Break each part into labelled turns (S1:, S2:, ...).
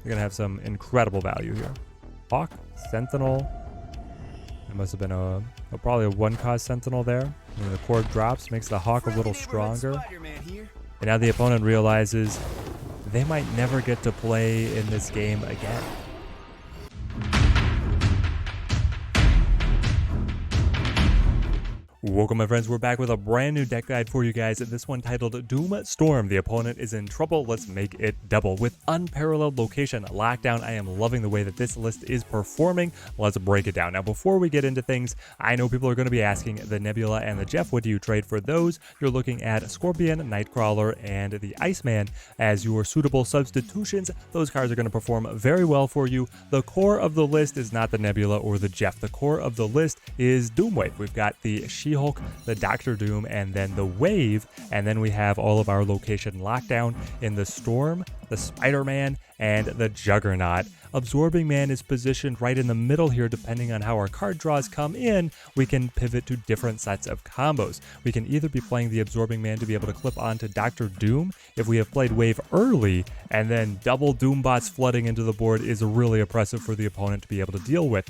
S1: You're going to have some incredible value here. Hawk, Sentinel. There must have been probably a 1-cost Sentinel there. And the core drops, makes the Hawk a little stronger. And now the opponent realizes they might never get to play in this game again. Welcome my friends, we're back with a brand new deck guide for you guys. This one titled Doom Storm. The opponent is in trouble, let's make it double. With unparalleled location lockdown, I am loving the way that this list is performing. Let's break it down. Now before we get into things, I know people are going to be asking the Nebula and the Jeff, what do you trade for those? You're looking at Scorpion, Nightcrawler, and the Iceman as your suitable substitutions. Those cards are going to perform very well for you. The core of the list is not the Nebula or the Jeff. The core of the list is Doomwave. We've got the She-Hulk, the Doctor Doom, and then the Wave, and then we have all of our location lockdown in the Storm, the Spider-Man, and the Juggernaut. Absorbing Man is positioned right in the middle here. Depending on how our card draws come in, we can pivot to different sets of combos. We can either be playing the Absorbing Man to be able to clip onto Doctor Doom if we have played Wave early, and then double Doombots flooding into the board is really oppressive for the opponent to be able to deal with.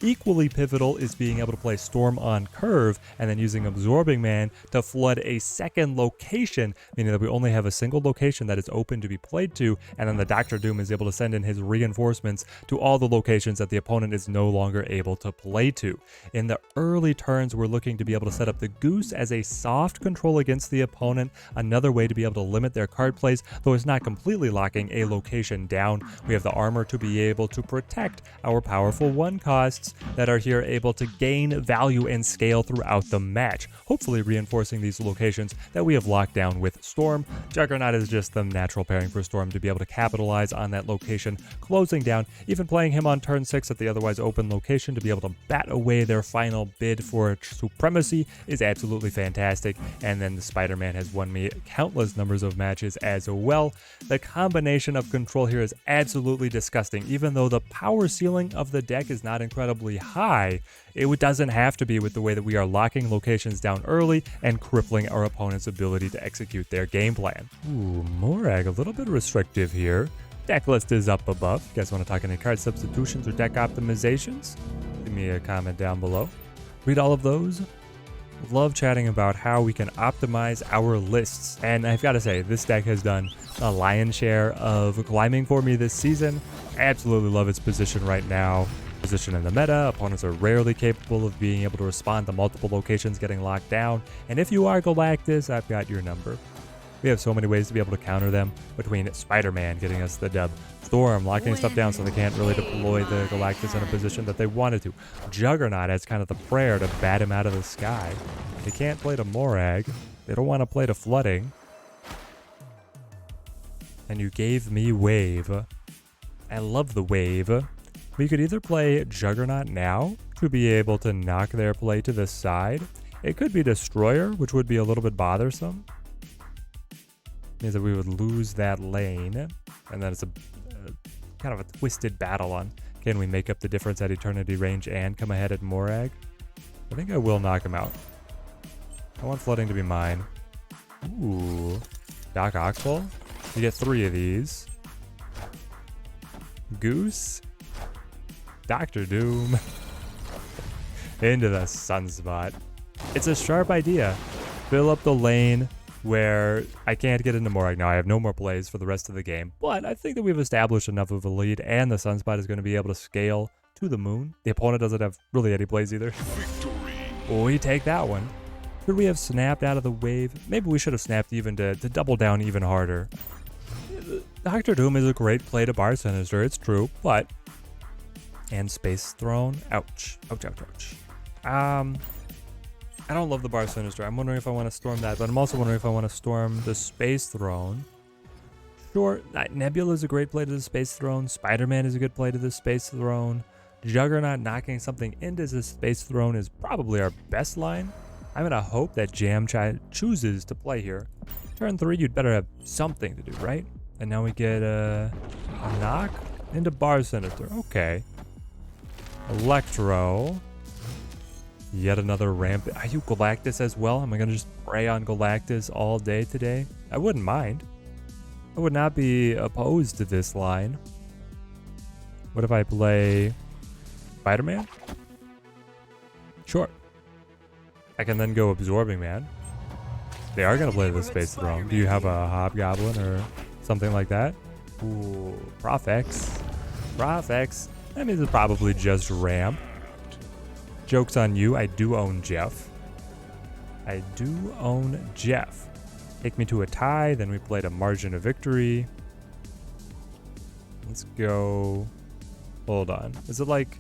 S1: Equally pivotal is being able to play Storm on curve and then using Absorbing Man to flood a second location, meaning that we only have a single location that is open to be played to, and then the Doctor Doom is able to send in his reinforcements to all the locations that the opponent is no longer able to play to. In the early turns, we're looking to be able to set up the Goose as a soft control against the opponent, another way to be able to limit their card plays, though it's not completely locking a location down. We have the Armor to be able to protect our powerful 1-costs that are here able to gain value and scale throughout the match, hopefully reinforcing these locations that we have locked down with Storm. Juggernaut is just the natural pairing for Storm to be able to capitalize on that location closing down, even playing him on turn 6 at the otherwise open location to be able to bat away their final bid for supremacy is absolutely fantastic. And then the Spider-Man has won me countless numbers of matches as well. The combination of control here is absolutely disgusting. Even though the power ceiling of the deck is not incredibly high, it doesn't have to be with the way that we are locking locations down early and crippling our opponent's ability to execute their game plan. Ooh, Morag, a little bit restrictive here. Deck list is up above. You guys want to talk any card substitutions or deck optimizations? Leave me a comment down below. Read all of those. Love chatting about how we can optimize our lists. And I've got to say, this deck has done a lion's share of climbing for me this season. I absolutely love its position right now. Position in the meta, opponents are rarely capable of being able to respond to multiple locations getting locked down, and if you are Galactus, I've got your number. We have so many ways to be able to counter them, between Spider-Man getting us the dub, Storm locking stuff down so they can't really deploy the Galactus in a position that they wanted to, Juggernaut as kind of the prayer to bat him out of the sky. They can't play to Morag, they don't want to play to Flooding, and you gave me Wave. I love the Wave. We could either play Juggernaut now to be able to knock their play to the side. It could be Destroyer, which would be a little bit bothersome. Means that we would lose that lane. And then it's a kind of a twisted battle on can we make up the difference at Eternity range and come ahead at Morag? I think I will knock him out. I want Flooding to be mine. Ooh. Doc Oxbow. You get 3 of these. Goose. Doctor Doom into the Sunspot. It's a sharp idea. Fill up the lane where I can't get into Morag. Now I have no more plays for the rest of the game, but I think that we've established enough of a lead, and the Sunspot is going to be able to scale to the moon. The opponent doesn't have really any plays either. Victory. We take that one. Could we have snapped out of the Wave? Maybe we should have snapped even to double down even harder. Doctor Doom is a great play to Bar Sinister, it's true, but and Space Throne. Ouch. Ouch, ouch, ouch. I don't love the Bar Sinister. I'm wondering if I want to storm that, but I'm also wondering if I want to storm the Space Throne. Sure, Nebula is a great play to the Space Throne. Spider-Man is a good play to the Space Throne. Juggernaut knocking something into the Space Throne is probably our best line. I'm going to hope that Jam chooses to play here. Turn 3, you'd better have something to do, right? And now we get a knock into Bar Sinister. Okay. Electro. Yet another ramp. Are you Galactus as well? Am I going to just prey on Galactus all day today? I wouldn't mind. I would not be opposed to this line. What if I play Spider-Man? Sure. I can then go Absorbing Man. They are going to play the Space Throne. Do you have a Hobgoblin or something like that? Ooh, Profex. Profex. That means it's probably just Ramp. Joke's on you. I do own Jeff. I do own Jeff. Take me to a tie. Then we played a margin of victory. Let's go. Hold on. Is it like...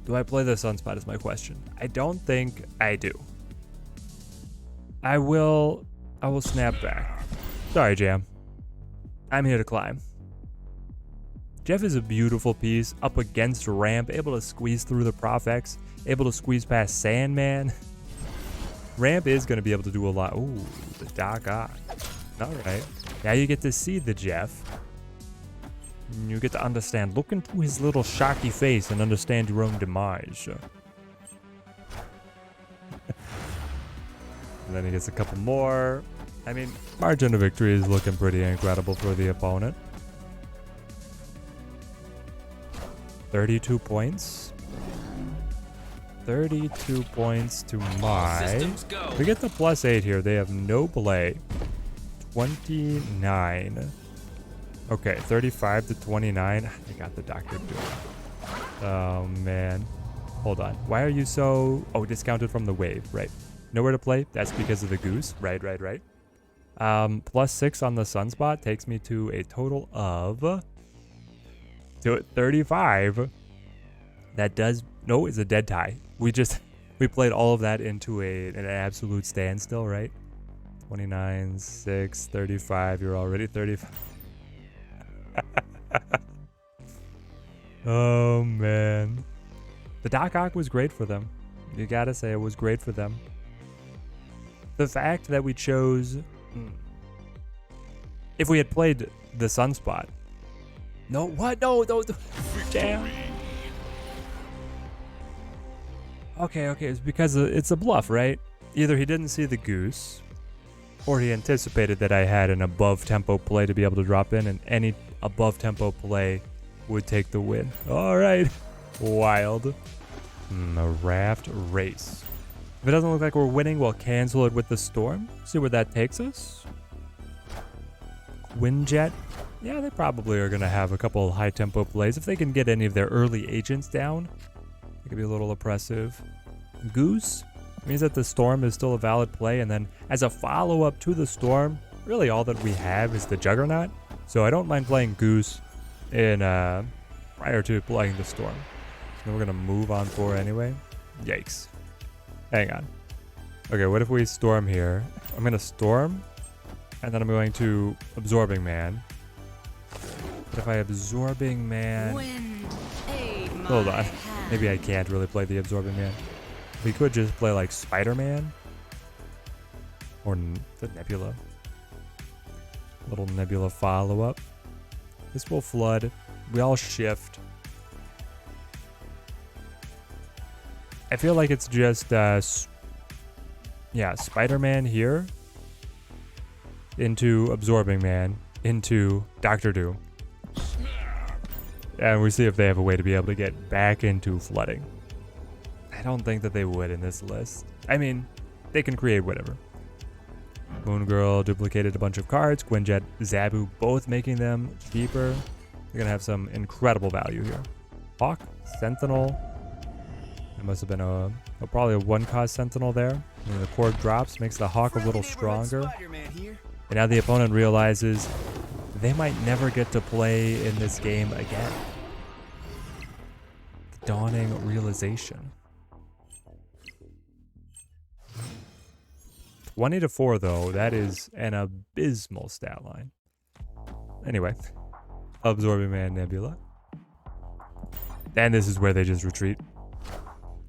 S1: Do I play the Sunspot is my question. I don't think I do. I will snap back. Sorry, Jam. I'm here to climb. Jeff is a beautiful piece, up against Ramp, able to squeeze through the Profex, able to squeeze past Sandman. Ramp is going to be able to do a lot. Ooh, the Doc Ock. All right. Now you get to see the Jeff. You get to understand. Look into his little shocky face and understand your own demise. And then he gets a couple more. I mean, margin of victory is looking pretty incredible for the opponent. 32 points. 32 points to my. We get the +8 here. They have no play. 29. Okay, 35 to 29. I got the Doctor too. Oh, man. Hold on. Why are you so... Oh, discounted from the wave. Right. Nowhere to play. That's because of the goose. Right. +6 on the Sunspot takes me to a total of... to 35. That does... No, it's a dead tie. We played all of that into an absolute standstill, right? 29, 6, 35. You're already 35. Oh, man. The Doc Ock was great for them. You gotta say it was great for them. The fact that we chose... If we had played the Sunspot... No, what? No. Damn. Okay. It's because it's a bluff, right? Either he didn't see the goose, or he anticipated that I had an above-tempo play to be able to drop in, and any above-tempo play would take the win. All right. Wild. A raft race. If it doesn't look like we're winning, we'll cancel it with the storm. See where that takes us. Quinjet. Yeah, they probably are going to have a couple high-tempo plays. If they can get any of their early agents down, it could be a little oppressive. Goose means that the storm is still a valid play, and then as a follow-up to the storm, really all that we have is the Juggernaut. So I don't mind playing Goose in prior to playing the storm. So we're going to move on 4 anyway. Yikes. Hang on. Okay, what if we storm here? I'm going to storm, and then I'm going to Absorbing Man. But if I Absorbing Man... Hold on. Maybe I can't really play the Absorbing Man. We could just play like Spider-Man. Or the Nebula. Little Nebula follow-up. This will flood. We all shift. I feel like it's just, Spider-Man here. Into Absorbing Man. Into Doctor Doom. And we see if they have a way to be able to get back into flooding. I don't think that they would in this list. I mean, they can create whatever. Moon Girl duplicated a bunch of cards. Quinjet, Zabu, both making them cheaper. They're going to have some incredible value here. Hawk, Sentinel. There must have been probably a 1-cost Sentinel there. And the cord drops, makes the Hawk a little stronger. And now the opponent realizes they might never get to play in this game again. The dawning realization. 20-4 though, that is an abysmal stat line. Anyway, Absorbing Man, Nebula. And this is where they just retreat.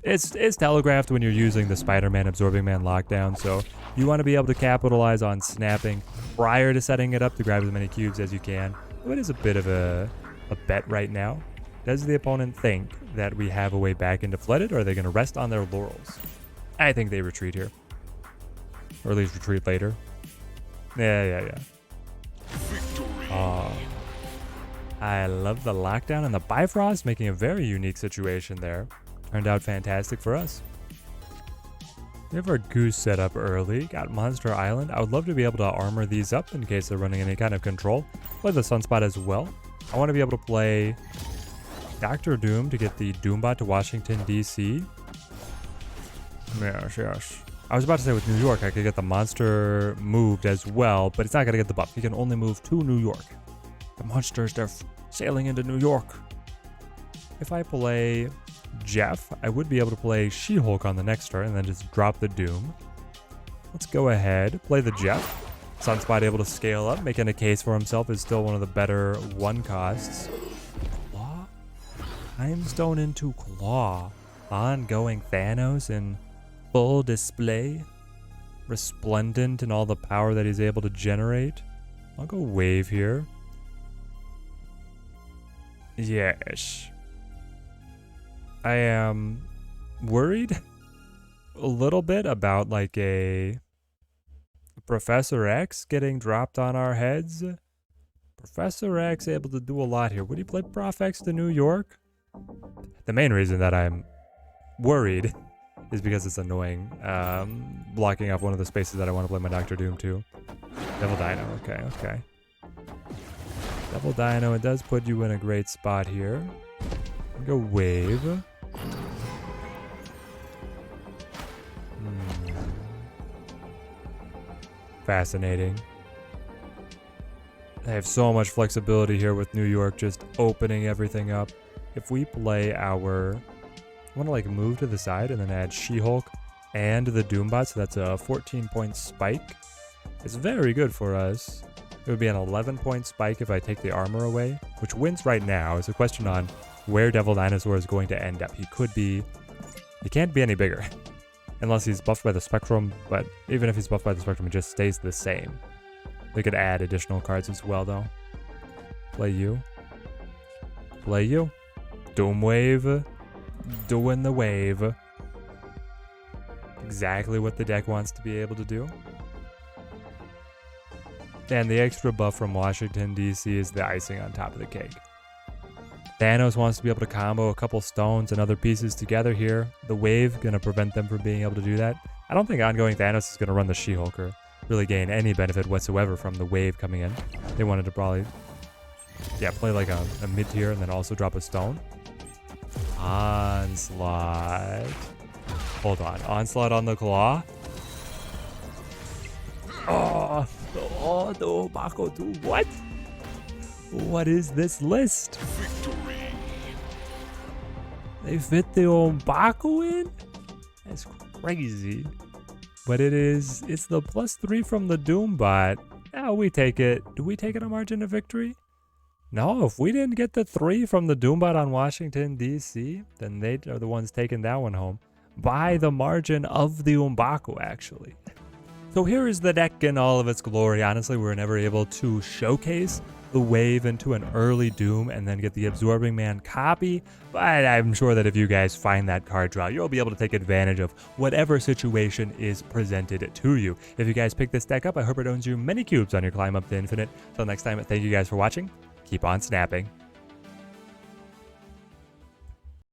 S1: It's telegraphed when you're using the Spider-Man Absorbing Man lockdown, so you want to be able to capitalize on snapping prior to setting it up to grab as many cubes as you can. It is a bit of a bet right now. Does the opponent think that we have a way back into flooded, or are they going to rest on their laurels? I think they retreat here. Or at least retreat later. Yeah. I love the lockdown and the Bifrost, making a very unique situation there. Turned out fantastic for us. We have our Goose set up early. Got Monster Island. I would love to be able to armor these up in case they're running any kind of control. Play the Sunspot as well. I want to be able to play Doctor Doom to get the Doombot to Washington, D.C. Yes. I was about to say with New York, I could get the monster moved as well, but it's not going to get the buff. He can only move to New York. The monsters, they're sailing into New York. If I play Jeff, I would be able to play She-Hulk on the next turn and then just drop the Doom. Let's go ahead, play the Jeff. Sunspot able to scale up, making a case for himself is still one of the better one costs. Claw? Time Stone into Claw. Ongoing Thanos in full display. Resplendent in all the power that he's able to generate. I'll go Wave here. Yes. I am worried a little bit about like a Professor X getting dropped on our heads. Professor X able to do a lot here. Would he play Prof X to New York? The main reason that I'm worried is because it's annoying. Blocking off one of the spaces that I want to play my Doctor Doom to. Devil Dino, okay. Devil Dino, it does put you in a great spot here. Go Wave. Fascinating. I have so much flexibility here with New York just opening everything up. If we play our... I want to like move to the side and then add She-Hulk and the Doombot, so that's a 14-point spike. It's very good for us. It would be an 11-point spike if I take the armor away, which wins right now. It's a question on where Devil Dinosaur is going to end up. He can't be any bigger. Unless he's buffed by the Spectrum, but even if he's buffed by the Spectrum, it just stays the same. They could add additional cards as well, though. Play you. Play you. Doom Wave. Doing the wave. Exactly what the deck wants to be able to do. And the extra buff from Washington, D.C. is the icing on top of the cake. Thanos wants to be able to combo a couple stones and other pieces together here. The wave going to prevent them from being able to do that. I don't think ongoing Thanos is going to run the She-Hulk or really gain any benefit whatsoever from the wave coming in. They wanted to probably, play like a mid-tier and then also drop a stone. Onslaught. Hold on. Onslaught on the claw. Oh, Mako 2. What? What is this list? Victory. They fit the Umbaku in? That's crazy. But it's the +3 from the Doombot. Yeah, we take it. Do we take it a margin of victory? No, if we didn't get the 3 from the Doombot on Washington, D.C., then they are the ones taking that one home. By the margin of the Umbaku, actually. So here is the deck in all of its glory. Honestly, we were never able to showcase the wave into an early Doom and then get the Absorbing Man copy, but I'm sure that if you guys find that card draw, you'll be able to take advantage of whatever situation is presented to you. If you guys pick this deck up, I hope it owns you many cubes on your climb up to infinite. Till next time, thank you guys for watching. Keep on snapping.